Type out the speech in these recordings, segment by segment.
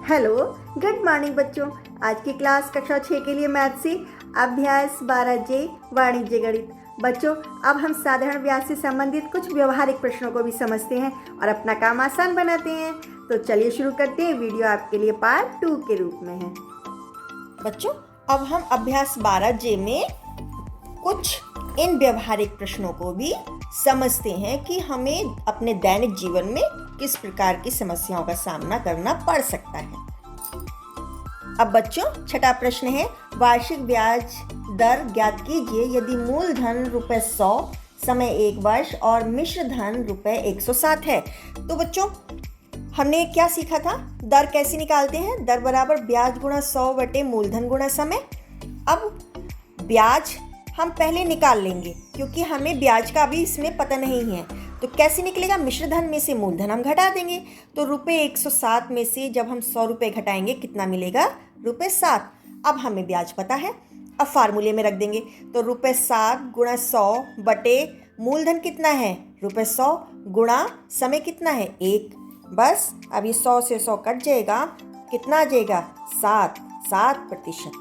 Hello, good morning बच्चों। आज की क्लास कक्षा 6 के लिए मैथ से अभ्यास 12 वाणिज्य गणित। बच्चों, अब हम साधारण ब्याज से संबंधित कुछ व्यवहारिक प्रश्नों को भी समझते हैं और अपना काम आसान बनाते हैं। तो चलिए शुरू करते हैं। वीडियो आपके लिए पार्ट 2 के रूप में है। बच्चों, अब हम अभ्यास 12 में कुछ इन व्यवहारिक प्रश्नों को भी समझते हैं कि हमें अपने दैनिक जीवन में किस प्रकार की समस्याओं का सामना करना पड़ सकता है। अब बच्चों, छठा प्रश्न है, वार्षिक ब्याज दर ज्ञात कीजिए यदि मूलधन ₹100, समय 1 वर्ष और मिश्र धन ₹107 है। तो बच्चों, हमने क्या सीखा था? दर कैसे निकालते हैं? दर बराबर ब्याज गुणा 100 बटे मूलधन गुणा समय। अब ब्याज हम पहले निकाल लेंगे क्योंकि हमें ब्याज का अभी इसमें पता नहीं है। तो कैसे निकलेगा? मिश्र धन में से मूलधन हम घटा देंगे। तो ₹107 में से जब हम 100 रुपये घटाएंगे कितना मिलेगा? ₹7। अब हमें ब्याज पता है, अब फार्मूले में रख देंगे। तो ₹7 गुणा 100 बटे मूलधन कितना है? ₹100 गुणा समय कितना है? 1। बस अब ये 100 से 100 कट जाएगा, कितना आ जाएगा? 7%।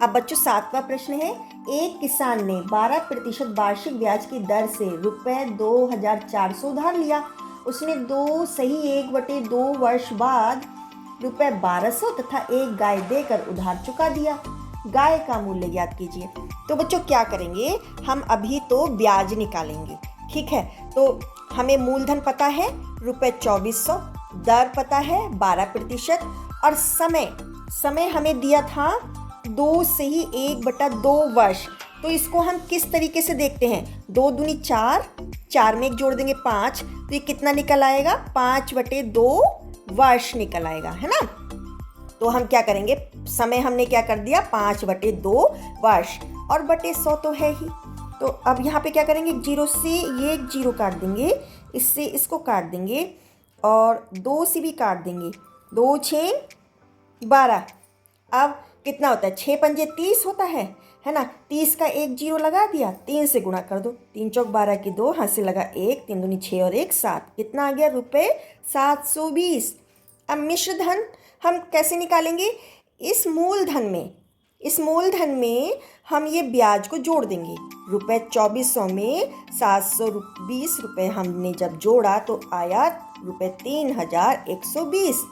अब बच्चों, 7वां प्रश्न है, एक किसान ने 12% वार्षिक ब्याज की दर से ₹2,400 उधार लिया। उसने 2 सही 1/2 वर्ष बाद ₹1200 तथा एक गाय देकर उधार चुका दिया। गाय का मूल्य ज्ञात कीजिए। तो बच्चों, क्या करेंगे? हम अभी तो ब्याज निकालेंगे, ठीक है। तो हमें मूलधन पता है ₹2400, दर पता है 12% और समय हमें दिया था 2 सही 1/2 वर्ष। तो इसको हम किस तरीके से देखते हैं? 2 दूनी 4, 4 में 1 जोड़ देंगे 5, तो ये कितना निकल आएगा? 5/2 वर्ष निकल आएगा, है ना। तो हम क्या करेंगे? समय हमने क्या कर दिया? 5/2 वर्ष और बटे 100 तो है ही। तो अब यहाँ पे क्या करेंगे? 0 से ये 1 0 काट देंगे, इससे इसको काट देंगे और 2 से भी काट देंगे। 2 6 12। अब कितना होता है? 6 पंजे 30 होता है ना। 30 का 1 0 लगा दिया, 3 से गुणा कर दो। 3 चौक 12 की 2, हाथ से लगा 1, 3 दूनी 6 और 1 7। कितना आ गया? ₹720। अब मिश्र धन हम कैसे निकालेंगे? इस मूलधन में हम ये ब्याज को जोड़ देंगे। ₹2400 में 720 रुपये हमने जब जोड़ा तो आया ₹3120।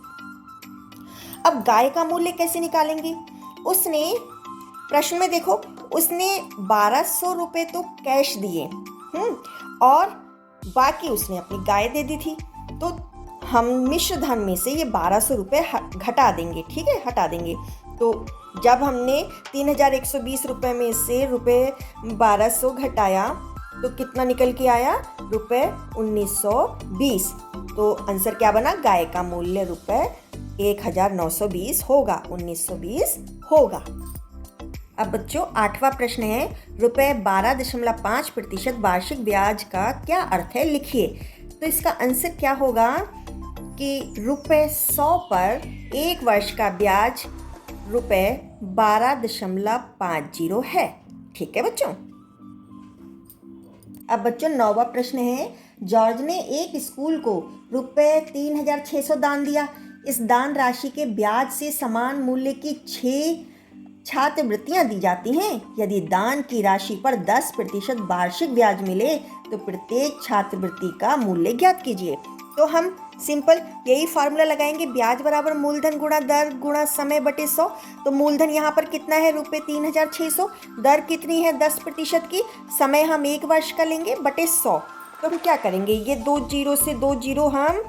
अब गाय का मूल्य कैसे निकालेंगे? उसने प्रश्न में देखो, उसने 1200 रुपये तो कैश दिए और बाकी उसने अपनी गाय दे दी थी। तो हम मिश्र धन में से ये 1200 रुपये घटा देंगे, ठीक है, हटा देंगे। तो जब हमने 3120 रुपये में से ₹1200 घटाया तो कितना निकल के आया? ₹1920। तो आंसर क्या बना? गाय का मूल्य ₹1920 होगा, 1920 होगा। अब बच्चों, 8वां प्रश्न है, ₹12.5% वार्षिक ब्याज का क्या अर्थ है? लिखिए। तो इसका आंसर क्या होगा कि ₹100 पर 1 वर्ष का ब्याज ₹12.50 है, ठीक है बच्चों। अब बच्चों, 9वां प्रश्न है, जॉर्ज ने एक स्कूल को ₹3600 दान दिया। इस दान राशि के ब्याज से समान मूल्य की 6 छात्रवृत्तियां दी जाती हैं। यदि दान की राशि पर 10% वार्षिक ब्याज मिले तो प्रत्येक छात्रवृत्ति का मूल्य ज्ञात कीजिए। तो हम सिंपल यही फार्मूला लगाएंगे, ब्याज बराबर मूलधन गुणा दर गुणा समय बटे 100। तो मूलधन यहाँ पर कितना है? ₹3600। दर कितनी है? 10% की। समय हम 1 वर्ष का लेंगे बटे 100। तो हम क्या करेंगे? ये 2 0 से 2 0 हम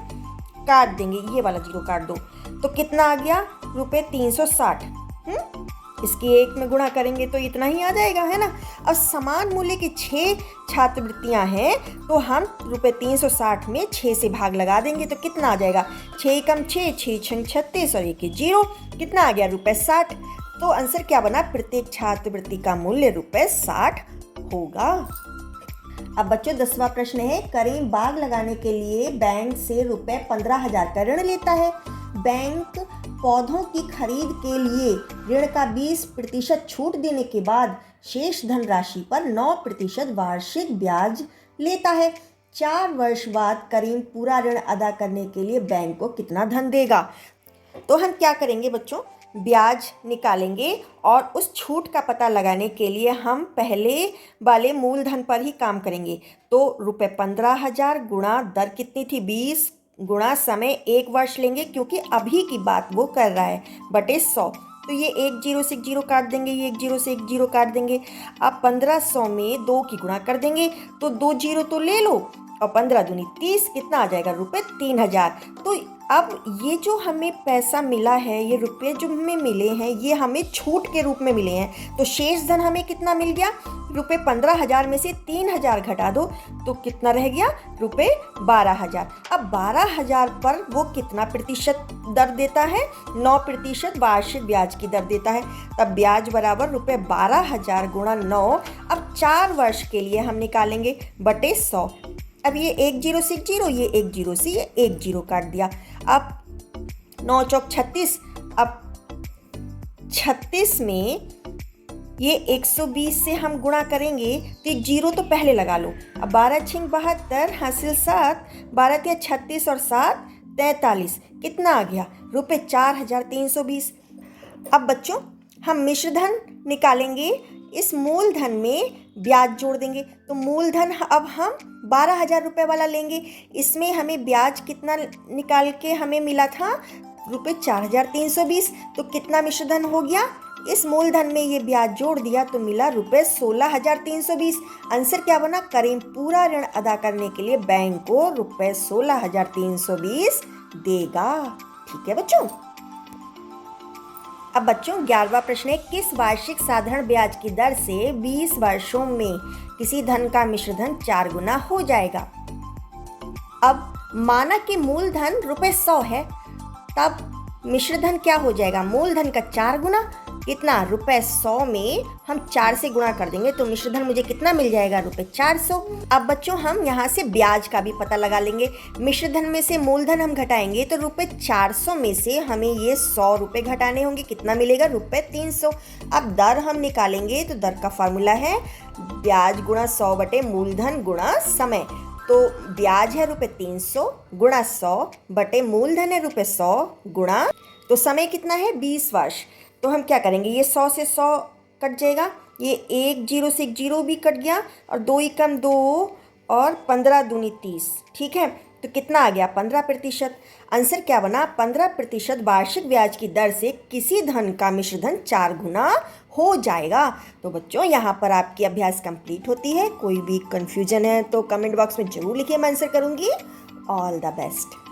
काट देंगे, ये वाला 0 काट दो। तो कितना आ गया? ₹360। इसकी 1 में गुणा करेंगे तो इतना ही आ जाएगा, है ना। अब समान मूल्य की 6 छात्रवृत्तियां हैं तो हम ₹360 में 6 से भाग लगा देंगे तो कितना आ जाएगा? 6 कम 6, 6 छंग 36 और 1 0। कितना आ गया? ₹60। तो आंसर क्या बना? प्रत्येक छात्रवृत्ति का मूल्य ₹60 होगा। अब बच्चों, 10वां प्रश्न है, करीम बाग लगाने के लिए बैंक से ₹15,000 का ऋण लेता है। बैंक पौधों की खरीद के लिए ऋण का 20% छूट देने के बाद शेष धनराशि पर 9% वार्षिक ब्याज लेता है। 4 वर्ष बाद करीम पूरा ऋण अदा करने के लिए बैंक को कितना धन देगा। तो हम क्या करेंगे बच्चों, ब्याज निकालेंगे और उस छूट का पता लगाने के लिए हम पहले वाले मूलधन पर ही काम करेंगे। तो ₹15,000 गुणा दर कितनी थी 20 गुणा समय 1 वर्ष लेंगे, क्योंकि अभी की बात वो कर रहा है, बटे 100। तो ये एक जीरो से एक जीरो काट देंगे, ये एक जीरो से एक जीरो काट देंगे। अब 1500 में 2 की गुणा कर देंगे तो 2 जीरो तो ले लो, और 15 दूनी 30, कितना आ जाएगा ₹3000। तो अब ये जो हमें पैसा मिला है, ये रुपये जो हमें मिले हैं, ये हमें छूट के रूप में मिले हैं। तो शेष धन हमें कितना मिल गया, ₹15,000 में से 3000 घटा दो तो कितना रह गया, ₹12,000। अब 12,000 पर वो कितना प्रतिशत दर देता है, 9% वार्षिक ब्याज की दर देता है। तब ब्याज बराबर ₹12,000 गुणा 9। अब 4 वर्ष के लिए हम निकालेंगे, बटे 100। अब ये एक जीरो से एक जीरो, ये एक जीरो से ये एक जीरो काट दिया। अब 9 चौक 36, अब 36 में ये 120 से हम गुणा करेंगे तो एक जीरो तो पहले लगा लो। अब 12 छिंग 72 हासिल 7, 12 तिया 36 और 7 43, कितना आ गया, ₹4,320। अब बच्चों हम मिश्रधन निकालेंगे, इस मूलधन में ब्याज जोड़ देंगे। तो मूलधन अब हम 12,000 वाला लेंगे, इसमें हमें ब्याज कितना निकाल के हमें मिला था, ₹4,320। तो कितना मिश्रधन हो गया, इस मूलधन में ये ब्याज जोड़ दिया तो मिला ₹16,320। आंसर क्या बना, करीम पूरा ऋण अदा करने के लिए बैंक को ₹16,320 देगा। ठीक है बच्चों। अब बच्चों 11वां प्रश्न है, किस वार्षिक साधारण ब्याज की दर से 20 वर्षों में किसी धन का मिश्रधन 4 गुना हो जाएगा। अब माना कि मूलधन ₹100 है, तब मिश्रधन क्या हो जाएगा, मूलधन का 4 गुना, कितना, ₹100 में हम 4 से गुणा कर देंगे तो मिश्रधन मुझे कितना मिल जाएगा, ₹400। अब बच्चों हम यहाँ से ब्याज का भी पता लगा लेंगे। मिश्रधन में से मूलधन हम घटाएंगे तो ₹400 में से हमें ये ₹100 घटाने होंगे, कितना मिलेगा, ₹300। अब दर हम निकालेंगे तो दर का फार्मूला है ब्याज गुणा 100 बटे मूलधन गुणा समय। तो ब्याज है ₹300 गुणा 100 बटे मूलधन है ₹100 गुणा, तो समय कितना है, 20 वर्ष। तो हम क्या करेंगे, ये 100 से 100 कट जाएगा, ये एक जीरो से एक जीरो भी कट गया, और 2 एकम 2 और 15 दूनी 30। ठीक है, तो कितना आ गया, 15%। आंसर क्या बना, 15% वार्षिक ब्याज की दर से किसी धन का मिश्रधन 4 गुना हो जाएगा। तो बच्चों यहाँ पर आपकी अभ्यास कंप्लीट होती है। कोई भी कंफ्यूजन है तो कमेंट बॉक्स में जरूर लिखिए, मैं आंसर करूँगी। All the best.